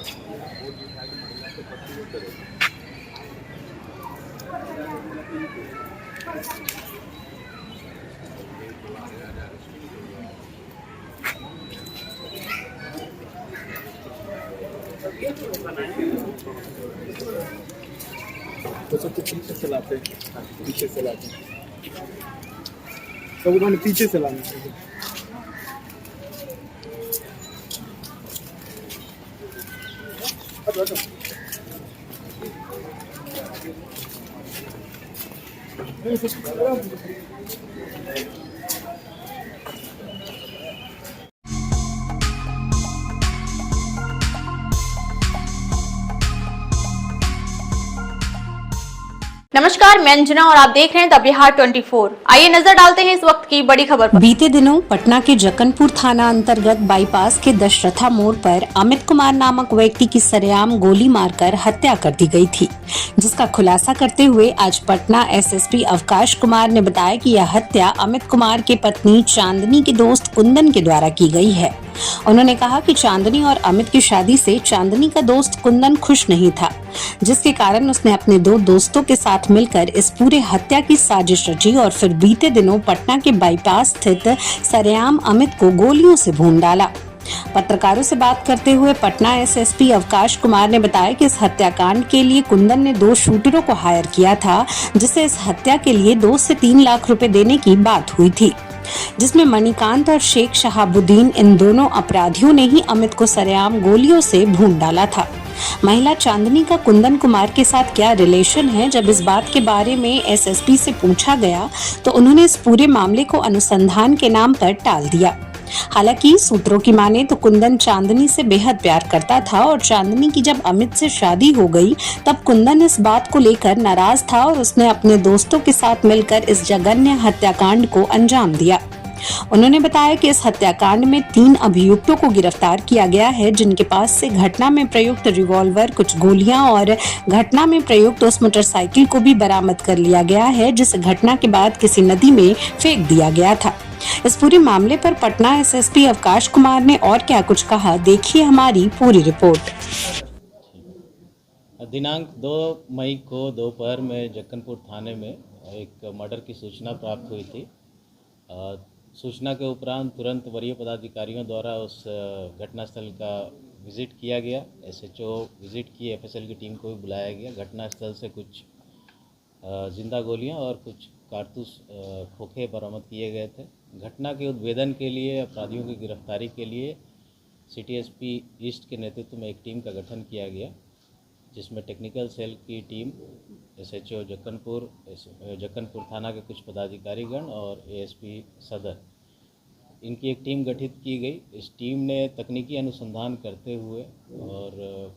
तो सब कुछ पीछे चलाते हैं, पीछे चलाते हैं, सब उन्होंने पीछे चलाना है। नमस्कार, मैं अंजना और आप देख रहे हैं द बिहार 24। आइए नजर डालते हैं इस वक्त की बड़ी खबर पर। बीते दिनों पटना के जक्कनपुर थाना अंतर्गत बाईपास के दशरथा मोड़ पर अमित कुमार नामक व्यक्ति की सरेआम गोली मारकर हत्या कर दी गई थी, जिसका खुलासा करते हुए आज पटना एसएसपी अवकाश कुमार ने बताया कि यह हत्या अमित कुमार के पत्नी चांदनी के दोस्त कुंदन के द्वारा की गई है। उन्होंने कहा कि चांदनी और अमित की शादी से चांदनी का दोस्त कुंदन खुश नहीं था, जिसके कारण उसने अपने दो दोस्तों के साथ मिलकर इस पूरे हत्या की साजिश रची और फिर बीते दिनों पटना के बाईपास स्थित सरेआम अमित को गोलियों से भून डाला। पत्रकारों से बात करते हुए पटना एसएसपी अवकाश कुमार ने बताया कि इस हत्याकांड के लिए कुंदन ने 2 शूटरों को हायर किया था, जिसे इस हत्या के लिए 2 से 3 लाख रुपए देने की बात हुई थी, जिसमें मणिकांत और शेख शहाबुद्दीन इन दोनों अपराधियों ने ही अमित को सरेआम गोलियों से भून डाला था। महिला चांदनी का कुंदन कुमार के साथ क्या रिलेशन है, जब इस बात के बारे में एसएसपी से पूछा गया तो उन्होंने इस पूरे मामले को अनुसंधान के नाम पर टाल दिया। हालांकि सूत्रों की माने तो कुंदन चांदनी से बेहद प्यार करता था और चांदनी की जब अमित से शादी हो गई तब कुंदन इस बात को लेकर नाराज था और उसने अपने दोस्तों के साथ मिलकर इस जघन्य हत्याकांड को अंजाम दिया। उन्होंने बताया कि इस हत्याकांड में 3 अभियुक्तों को गिरफ्तार किया गया है, जिनके पास से घटना में प्रयुक्त रिवॉल्वर, कुछ गोलियां और घटना में प्रयुक्त उस मोटरसाइकिल को भी बरामद कर लिया गया है, जिसे घटना के बाद किसी नदी में फेंक दिया गया था। इस पूरे मामले पर पटना एसएसपी अवकाश कुमार ने और क्या कुछ कहा, देखिए हमारी पूरी रिपोर्ट। दिनांक 2 मई को दोपहर में जक्कनपुर थाने में एक मर्डर की सूचना प्राप्त हुई थी। सूचना के उपरांत तुरंत वरीय पदाधिकारियों द्वारा उस घटनास्थल का विज़िट किया गया। एसएचओ विज़िट की, एफएसएल की टीम को भी बुलाया गया। घटनास्थल से कुछ जिंदा गोलियां और कुछ कारतूस खोखे बरामद किए गए थे। घटना के उद्भेदन के लिए, अपराधियों की गिरफ्तारी के लिए सिटी एसपी ईस्ट के नेतृत्व में एक टीम का गठन किया गया, जिसमें टेक्निकल सेल की टीम, एसएचओ जक्कनपुर थाना के कुछ पदाधिकारीगण और एएसपी सदर, इनकी एक टीम गठित की गई। इस टीम ने तकनीकी अनुसंधान करते हुए और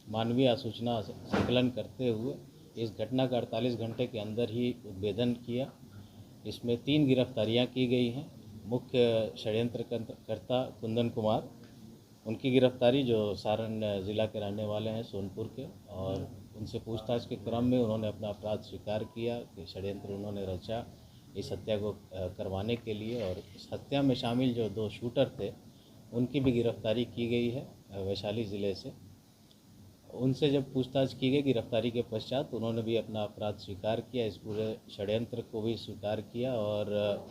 मानवीय सूचना संकलन करते हुए इस घटना का 48 घंटे के अंदर ही उद्भेदन किया। इसमें 3 गिरफ्तारियां की गई हैं। मुख्य षड्यंत्रकर्ता कुंदन कुमार, उनकी गिरफ्तारी, जो सारण ज़िला के रहने वाले हैं, सोनपुर के, और उनसे पूछताछ के क्रम में उन्होंने अपना अपराध स्वीकार किया कि षड्यंत्र उन्होंने रचा इस हत्या को करवाने के लिए। और इस हत्या में शामिल जो 2 शूटर थे, उनकी भी गिरफ्तारी की गई है वैशाली ज़िले से। उनसे जब पूछताछ की गई गिरफ्तारी के पश्चात, उन्होंने भी अपना अपराध स्वीकार किया, इस पूरे षड्यंत्र को भी स्वीकार किया और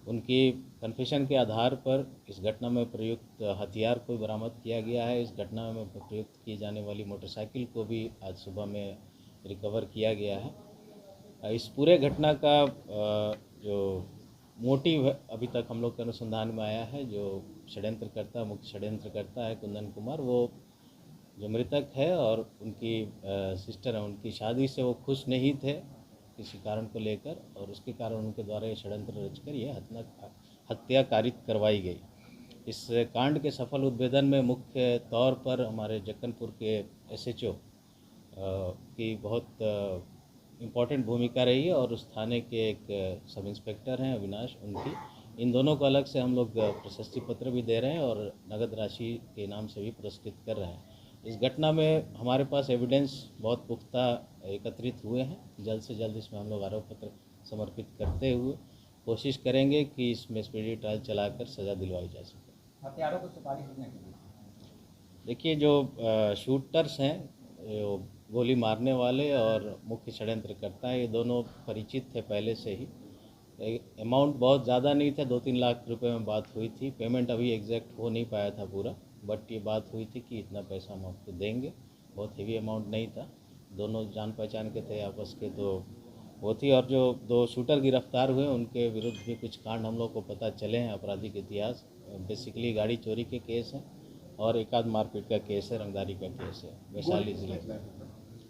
उनकी कन्फेशन के आधार पर इस घटना में प्रयुक्त हथियार को बरामद किया गया है। इस घटना में प्रयुक्त की जाने वाली मोटरसाइकिल को भी आज सुबह में रिकवर किया गया है। इस पूरे घटना का जो मोटिव अभी तक हम लोग के अनुसंधान में आया है, जो षड्यंत्रकर्ता, मुख्य षड्यंत्रकर्ता है कुंदन कुमार, वो जो मृतक है और उनकी सिस्टर है, उनकी शादी से वो खुश नहीं थे किसी कारण को लेकर, और उसके कारण उनके द्वारा ये षड्यंत्र रचकर ये हत्या कारित करवाई गई। इस कांड के सफल उद्भेदन में मुख्य तौर पर हमारे जक्कनपुर के एसएचओ की बहुत इम्पॉर्टेंट भूमिका रही है, और उस थाने के एक सब इंस्पेक्टर हैं अविनाश, उनकी, इन दोनों को अलग से हम लोग प्रशस्ति पत्र भी दे रहे हैं और नगद राशि के इनाम से भी पुरस्कृत कर रहे हैं। इस घटना में हमारे पास एविडेंस बहुत पुख्ता एकत्रित हुए हैं। जल्द से जल्द इसमें हम लोग आरोप पत्र समर्पित करते हुए कोशिश करेंगे कि इसमें स्पीडी ट्रायल चलाकर सज़ा दिलवाई जा सके। हत्यारों को सुपारी कितने की? देखिए जो शूटर्स हैं, जो गोली मारने वाले और मुख्य षड्यंत्रकर्ता हैं, ये दोनों परिचित थे पहले से ही। अमाउंट बहुत ज़्यादा नहीं था, 2-3 लाख रुपए में बात हुई थी। पेमेंट अभी एग्जैक्ट हो नहीं पाया था पूरा, बट ये बात हुई थी कि इतना पैसा हम आपको देंगे। बहुत हेवी अमाउंट नहीं था, दोनों जान पहचान के थे आपस के, तो वो थी। और जो 2 शूटर गिरफ्तार हुए उनके विरुद्ध भी कुछ कांड हम लोग को पता चले हैं, आपराधिक इतिहास। बेसिकली गाड़ी चोरी के केस हैं और एक आध मारपीट का केस है, रंगदारी का केस है वैशाली जिले में।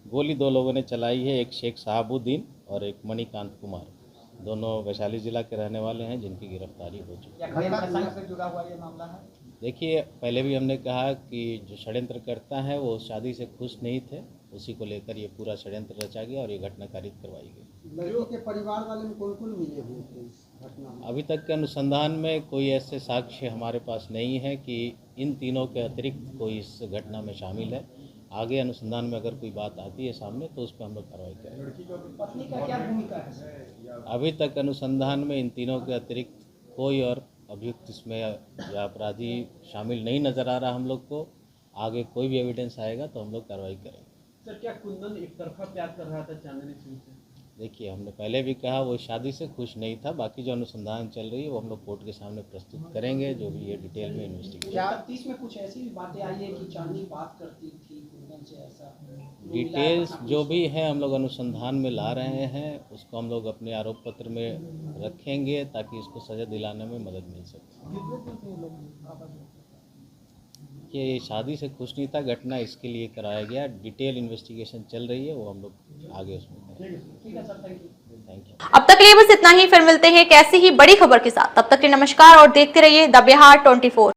गोली 2 लोगों ने चलाई है, एक शेख साहबुद्दीन और एक मणिकांत कुमार, दोनों वैशाली जिला के रहने वाले हैं, जिनकी गिरफ्तारी हो चुकी है। देखिए पहले भी हमने कहा कि जो षड्यंत्रकर्ता हैं वो शादी से खुश नहीं थे, उसी को लेकर ये पूरा षड्यंत्र रचा गया और ये घटना कारित करवाई गई। लड़की के परिवार वाले में कौन मिले हुए थे इस घटना में? अभी तक के अनुसंधान में कोई ऐसे साक्ष्य हमारे पास नहीं है कि इन तीनों के अतिरिक्त कोई इस घटना में शामिल है। आगे अनुसंधान में अगर कोई बात आती है सामने तो उस पर हम लोग कार्रवाई करेंगे। पत्नी का क्या भूमिका है? अभी तक अनुसंधान में इन तीनों के अतिरिक्त कोई और अभियुक्त इसमें या अपराधी शामिल नहीं नज़र आ रहा हम लोग को। आगे कोई भी एविडेंस आएगा तो हम लोग कार्रवाई करेंगे। सर, क्या कुंदन एक तरफा प्यार कर रहा था चांदनी सिंह से? देखिए हमने पहले भी कहा वो शादी से खुश नहीं था। बाकी जो अनुसंधान चल रही है वो हम लोग कोर्ट के सामने प्रस्तुत करेंगे, जो भी ये डिटेल में इन्वेस्टिगेशन। क्या 30 में कुछ ऐसी भी बातें आई है कि चांदनी बात करती थी कुंदन से, ऐसा डिटेल्स जो भी है हम लोग अनुसंधान में ला रहे हैं, उसको हम लोग अपने आरोप पत्र में रखेंगे ताकि इसको सजा दिलाने में मदद मिल सके। ये शादी से खुश नहीं था, घटना इसके लिए कराया गया। डिटेल इन्वेस्टिगेशन चल रही है, वो हम लोग आगे उसमें करेंगे। Thank you. अब तक के लिए बस इतना ही, फिर मिलते हैं एक ऐसी ही बड़ी खबर के साथ। तब तक के लिए नमस्कार और देखते रहिए द बिहार 24।